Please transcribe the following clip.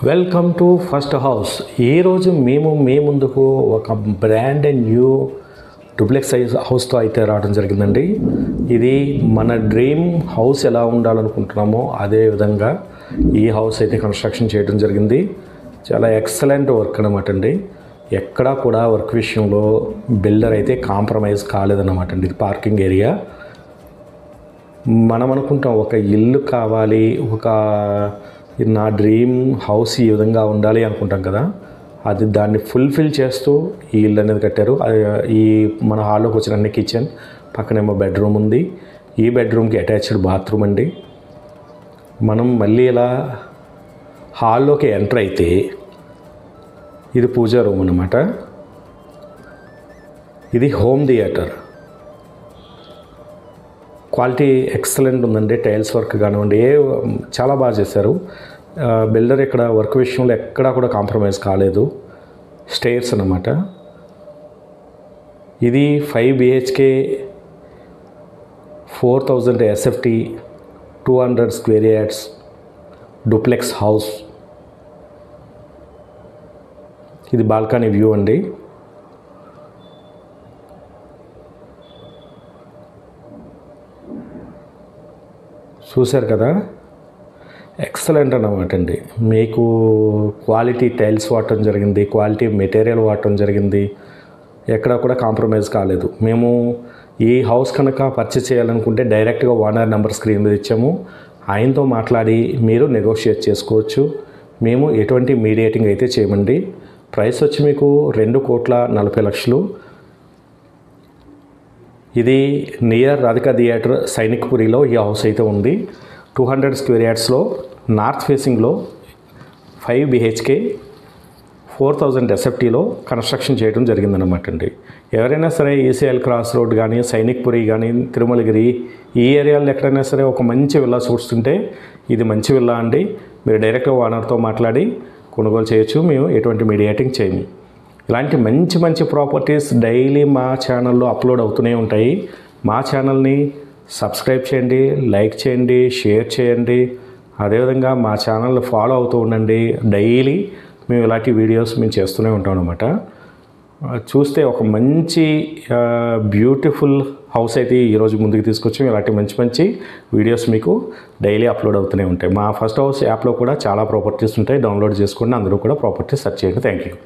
Welcome to first house. ఈరోజు మీ ముందుకు ఒక brand and new duplex size హౌస్తో అయితే రావడం జరిగిందండి. ఇది మన డ్రీమ్ హౌస్ ఎలా ఉండాలనుకుంటున్నామో అదే విధంగా ఈ హౌస్ అయితే కన్స్ట్రక్షన్ చేయడం జరిగింది. చాలా ఎక్సలెంట్ వర్క్ అనమాట అండి. ఎక్కడా కూడా వర్క్ విషయంలో బిల్డర్ అయితే కాంప్రమైజ్ కాలేదన్నమాట అండి. ఇది పార్కింగ్ ఏరియా. మనం అనుకుంటాం ఒక ఇల్లు కావాలి, నా డ్రీమ్ హౌస్ ఈ విధంగా ఉండాలి అనుకుంటాం కదా, అది దాన్ని ఫుల్ఫిల్ చేస్తూ ఈ ఇల్లు అనేది కట్టారు. ఈ మన హాల్లోకి వచ్చిన కిచెన్ పక్కనేమో బెడ్రూమ్ ఉంది. ఈ బెడ్రూమ్కి అటాచ్డ్ బాత్రూమ్ అండి. మనం మళ్ళీ ఇలా హాల్లోకి ఎంటర్ అయితే ఇది పూజా రూమ్ అన్నమాట. ఇది హోమ్ థియేటర్. క్వాలిటీ ఎక్సలెంట్ ఉందండి. టైల్స్ వర్క్ కానివ్వండి, చాలా బాగా చేశారు. బిల్డర్ ఇక్కడ వర్క్ విషయంలో ఎక్కడా కూడా కాంప్రమైజ్ కాలేదు. స్టేర్స్ అన్నమాట. ఇది 5 BHK 4000 SFT 200 square yards duplex house. ఇది బాల్కనీ వ్యూ అండి. చూశారు కదా, ఎక్సలెంట్ అన్నమాట అండి. మీకు క్వాలిటీ టైల్స్ వాడటం జరిగింది, క్వాలిటీ మెటీరియల్ వాడటం జరిగింది. ఎక్కడ కూడా కాంప్రమైజ్ కాలేదు. మేము ఈ హౌస్ కనుక పర్చేస్ చేయాలనుకుంటే డైరెక్ట్గా ఓనర్ నెంబర్ స్క్రీన్ మీద ఇచ్చాము. ఆయనతో మాట్లాడి మీరు నెగోషియేట్ చేసుకోవచ్చు. మేము ఎటువంటి మీడియేటింగ్ అయితే చేయమండి. ప్రైస్ వచ్చి మీకు 2,40,00,000. ఇది నియర్ రాధికా థియేటర్ సైనిక్పురిలో ఈ హౌస్ అయితే ఉంది. 200 స్క్వేర్ యార్డ్స్లో నార్త్ ఫేసింగ్లో 5 BHK 4000 SFTలో కన్స్ట్రక్షన్ చేయడం జరిగిందన్నమాట అండి. ఎవరైనా సరే ECL క్రాస్ రోడ్ కానీ, సైనిక్పురి కానీ, తిరుమలగిరి ఈ ఏరియాలో ఎక్కడైనా సరే ఒక మంచి విల్లా చూస్తుంటే ఇది మంచి విల్లా అండి. మీరు డైరెక్ట్గా ఓనర్తో మాట్లాడి కొనుగోలు చేయొచ్చు. మేము ఎటువంటి మీడియేటింగ్ చేయము. ఇలాంటి మంచి ప్రాపర్టీస్ డైలీ మా ఛానల్లో అప్లోడ్ అవుతూనే ఉంటాయి. మా ఛానల్ని సబ్స్క్రైబ్ చేయండి, లైక్ చేయండి, షేర్ చేయండి. అదేవిధంగా మా ఛానల్ని ఫాలో అవుతూ ఉండండి. డైలీ మేము ఇలాంటి వీడియోస్ మేము చేస్తూనే ఉంటాం అన్నమాట. చూస్తే ఒక మంచి బ్యూటిఫుల్ హౌస్ అయితే ఈరోజు ముందుకు తీసుకొచ్చాం. ఇలాంటి మంచి వీడియోస్ మీకు డైలీ అప్లోడ్ అవుతూనే ఉంటాయి. మా ఫస్ట్ హౌస్ యాప్లో కూడా చాలా ప్రాపర్టీస్ ఉంటాయి. డౌన్లోడ్ చేసుకోండి. అందరూ కూడా ప్రాపర్టీస్ సెర్చ్ చేయండి. Thank you.